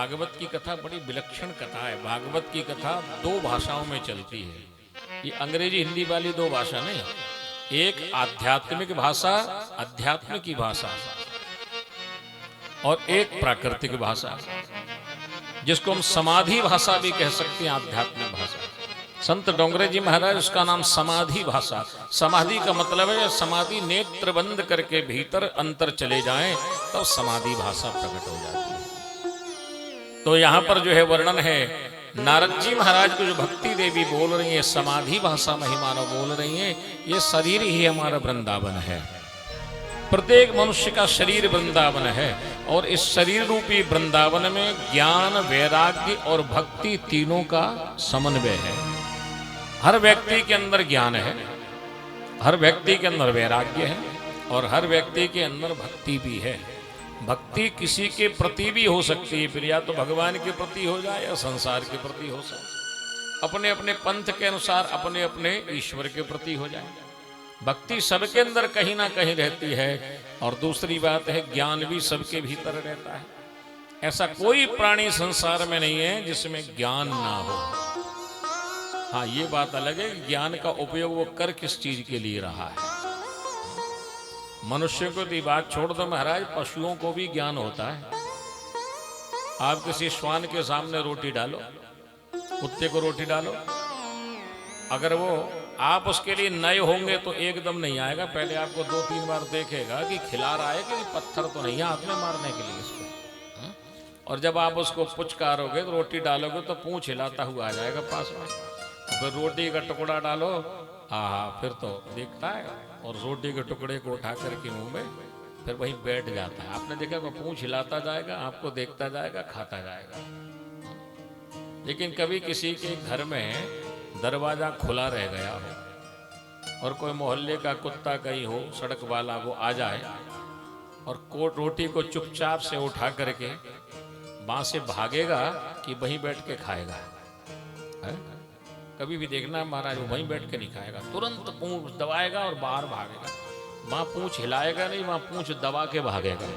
भागवत की कथा बड़ी विलक्षण कथा है। भागवत की कथा दो भाषाओं में चलती है। ये अंग्रेजी हिंदी वाली दो भाषा नहीं, एक आध्यात्मिक भाषा, अध्यात्म की भाषा, और एक प्राकृतिक भाषा, जिसको हम समाधि भाषा भी कह सकते हैं, आध्यात्मिक भाषा। संत डोंगरे जी महाराज, उसका नाम समाधि भाषा। समाधि का मतलब है समाधि नेत्र बंद करके भीतर अंतर चले जाएं तो समाधि भाषा प्रकट हो जाती है। तो यहाँ पर जो है वर्णन है, नारद जी महाराज को जो भक्ति देवी बोल रही है, समाधि भाषा महिमानो बोल रही है, ये शरीर ही हमारा वृंदावन है। प्रत्येक मनुष्य का शरीर वृंदावन है, और इस शरीर रूपी वृंदावन में ज्ञान, वैराग्य और भक्ति तीनों का समन्वय है। हर व्यक्ति के अंदर ज्ञान है, हर व्यक्ति के अंदर वैराग्य है, और हर व्यक्ति के अंदर भक्ति भी है। भक्ति किसी के प्रति भी हो सकती है, फिर या तो भगवान के प्रति हो जाए या संसार के प्रति हो सकती, अपने अपने पंथ के अनुसार अपने अपने ईश्वर के प्रति हो जाए। भक्ति सबके अंदर कहीं ना कहीं रहती है, और दूसरी बात है ज्ञान भी सबके भीतर रहता है। ऐसा कोई प्राणी संसार में नहीं है जिसमें ज्ञान ना हो। हाँ, ये बात अलग है कि ज्ञान का उपयोग वो कर किस चीज के लिए रहा है। मनुष्य को तो बात छोड़ दो महाराज, पशुओं को भी ज्ञान होता है। आप किसी श्वान के सामने रोटी डालो, कुत्ते को रोटी डालो, अगर वो आप उसके लिए नए होंगे तो एकदम नहीं आएगा, पहले आपको 2-3 बार देखेगा कि खिला रहा है कि पत्थर तो नहीं है हाथ में मारने के लिए इसको। और जब आप उसको पुचकारोगे तो रोटी डालोगे तो पूंछ हिलाता हुआ आ जाएगा पास में। फिर रोटी का टुकड़ा डालो, हाँ फिर तो देखता है, और रोटी के टुकड़े को उठा करके मुंह में फिर वहीं बैठ जाता है। आपने देखा वो पूंछ हिलाता जाएगा, आपको देखता जाएगा, खाता जाएगा। लेकिन कभी किसी के घर में दरवाजा खुला रह गया हो और कोई मोहल्ले का कुत्ता कहीं हो, सड़क वाला वो आ जाए और रोटी को चुपचाप से उठा करके वहां से भागेगा कि वहीं बैठ के खाएगा है? कभी भी देखना महाराज, वो वहीं बैठ के नहीं खाएगा, तुरंत पूंछ दबाएगा और बाहर भागेगा। वहां पूंछ हिलाएगा नहीं, वहां पूंछ दबा के भागेगा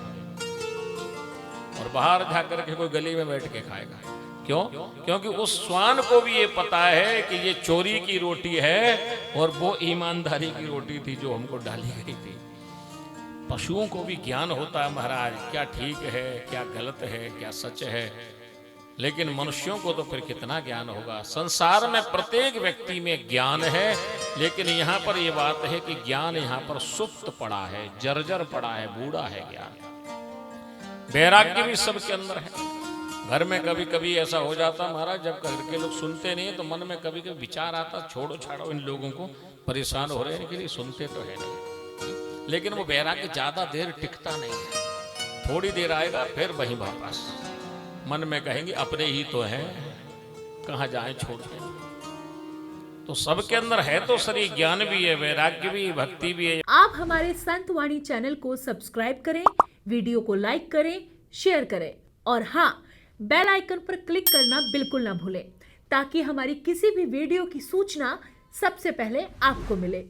और बाहर जा करके कोई गली में बैठ के खाएगा। क्यों? क्योंकि उस श्वान को भी ये पता है कि ये चोरी की रोटी है और वो ईमानदारी की रोटी थी जो हमको डाली गई थी। पशुओं को भी ज्ञान होता है महाराज, क्या ठीक है, क्या गलत है, क्या सच है। लेकिन मनुष्यों को तो फिर कितना ज्ञान होगा। संसार में प्रत्येक व्यक्ति में ज्ञान है, लेकिन यहाँ पर ये बात है कि ज्ञान यहाँ पर सुप्त पड़ा है, जर्जर पड़ा है, बूढ़ा है ज्ञान। वैराग्य भी सबके अंदर है। घर में कभी कभी ऐसा हो जाता महाराज, जब घर के लोग सुनते नहीं तो मन में कभी कभी विचार आता, छोड़ो छाड़ो इन लोगों को, परेशान हो रहे हैं कि नहीं, सुनते तो है नहीं। लेकिन वो वैराग्य ज्यादा देर टिकता नहीं है, थोड़ी देर आएगा फिर वहीं वापस मन में कहेंगे अपने ही तो हैं, कहाँ जाएं छोड़ के। तो सबके अंदर है तो सही, ज्ञान भी है, वैराग्य भी, भक्ति भी है। आप हमारे संत वाणी चैनल को सब्सक्राइब करें, वीडियो को लाइक करें, शेयर करें, और हाँ, बेल आइकन पर क्लिक करना बिल्कुल ना भूलें, ताकि हमारी किसी भी वीडियो की सूचना सबसे पहले आपको मिले।